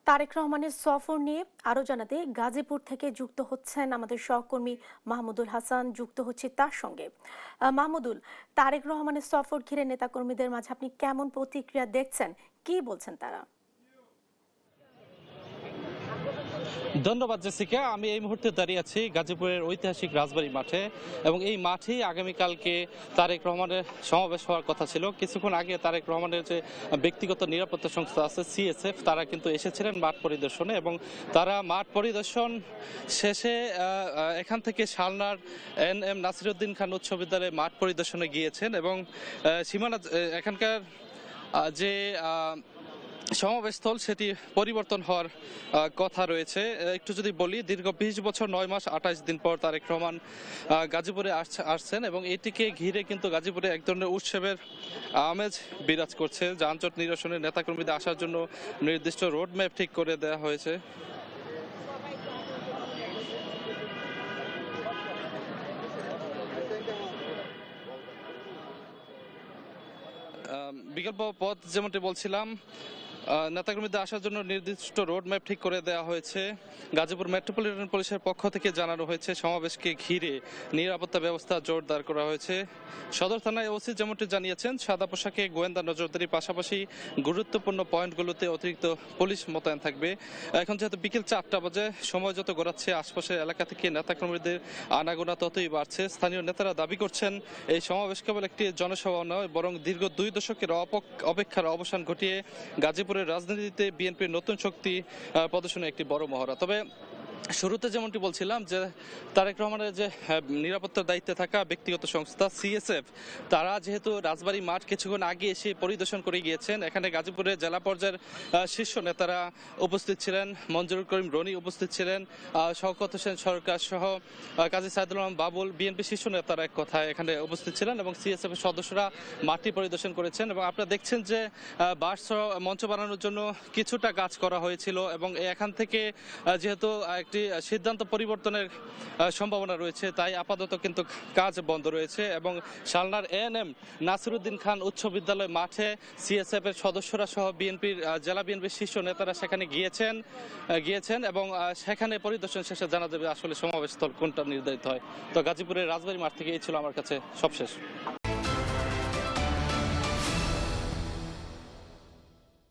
তারেক রহমানের সফর নিয়ে আরো জানাতে গাজীপুর থেকে যুক্ত হচ্ছেন আমাদের সহকর্মী মাহমুদুল হাসান। যুক্ত হচ্ছে তার সঙ্গে। মাহমুদুল, তারেক রহমানের সফর ঘিরে নেতাকর্মীদের মাঝে আপনি কেমন প্রতিক্রিয়া দেখছেন, কি বলছেন তারা? ধন্যবাদ জেসিকা। আমি এই মুহূর্তে দাঁড়িয়ে আছি গাজীপুরের ঐতিহাসিক রাজবাড়ী মাঠে এবং এই মাঠেই আগামীকালকে তারেক রহমানের সমাবেশ হওয়ার কথা ছিল। কিছুক্ষণ আগে তারেক রহমানের যে ব্যক্তিগত নিরাপত্তা সংস্থা আছে সিএসএফ, তারা কিন্তু এসেছিলেন মাঠ পরিদর্শনে এবং তারা মাঠ পরিদর্শন শেষে এখান থেকে শালনার এন নাসিরউদ্দিন খান উচ্চ বিদ্যালয়ে মাঠ পরিদর্শনে গিয়েছেন এবং সীমানা এখানকার যে সমাবেশস্থল সেটি পরিবর্তন হওয়ার কথা রয়েছে। একটু যদি বলি, দীর্ঘ 20 বছর 9 মাস 28 দিন পর তারেক রহমান গাজীপুরে আসছেন এবং এটিকে ঘিরে কিন্তু গাজীপুরে এক ধরনের উৎসবের আমেজ বিরাজ করছে। যানজট নিরসনে নেতাকর্মীদের আসার জন্য নির্দিষ্ট রোড ম্যাপ ঠিক করে দেওয়া হয়েছে। বিকল্প পথ যেমনটি বলছিলাম, নেতাকর্মীদের আসার জন্য নির্দিষ্ট রোড ম্যাপ ঠিক করে দেওয়া হয়েছে। গাজীপুর মেট্রোপলিটন পুলিশের পক্ষ থেকে জানানো হয়েছে সমাবেশকে ঘিরে নিরাপত্তা ব্যবস্থা জোরদার করা হয়েছে। সদর থানায় ওসি যেমনটি জানিয়েছেন, সাদা পোশাকে গোয়েন্দা নজরদারির পাশাপাশি গুরুত্বপূর্ণ পয়েন্টগুলোতে অতিরিক্ত পুলিশ মোতায়েন থাকবে। এখন যেহেতু বিকেল 4টা বাজে, সময় যত গড়াচ্ছে আশপাশের এলাকা থেকে নেতাকর্মীদের আনাগোনা ততই বাড়ছে। স্থানীয় নেতারা দাবি করছেন এই সমাবেশ কেবল একটি জনসভা নয়, বরং দীর্ঘ 2 দশকের অপেক্ষার অবসান ঘটিয়ে গাজীপুরের রাজনীতিতে বিএনপির নতুন শক্তি প্রদর্শনের একটি বড় মহড়া। তবে শুরুতে যেমনটি বলছিলাম যে তারেক রহমানের যে নিরাপত্তার দায়িত্বে থাকা ব্যক্তিগত সংস্থা সিএসএফ, তারা যেহেতু রাজবাড়ী মাঠ কিছুক্ষণ আগে এসে পরিদর্শন করে গিয়েছেন, এখানে গাজীপুরের জেলা পর্যায়ের শীর্ষ নেতারা উপস্থিত ছিলেন। মঞ্জুরুল করিম রনি উপস্থিত ছিলেন, শওকত হোসেন সরকার সহ কাজী সাইদুল রহমান বাবুল, বিএনপি শীর্ষ নেতারা এক কথায় এখানে উপস্থিত ছিলেন এবং সিএসএফ এর সদস্যরা মাঠটি পরিদর্শন করেছেন। এবং আপনারা দেখছেন যে বাস মঞ্চ বানানোর জন্য কিছুটা কাজ করা হয়েছিল এবং এখান থেকে যেহেতু একটি সিদ্ধান্ত পরিবর্তনের সম্ভাবনা রয়েছে, তাই আপাতত কিন্তু কাজ বন্ধ রয়েছে এবং শালনার এএনএম নাসিরউদ্দিন খান উচ্চ বিদ্যালয় মাঠে সিএসএফ এর সদস্যরা সহ বিএনপির জেলা বিএনপির শীর্ষ নেতারা সেখানে গিয়েছেন এবং সেখানে পরিদর্শন শেষে জানা যাবে আসলে সমাবেশ স্থল কোনটা নির্ধারিত হয়। তো গাজীপুরের রাজবাড়ী মাঠ থেকে এই ছিল আমার কাছে সবশেষ।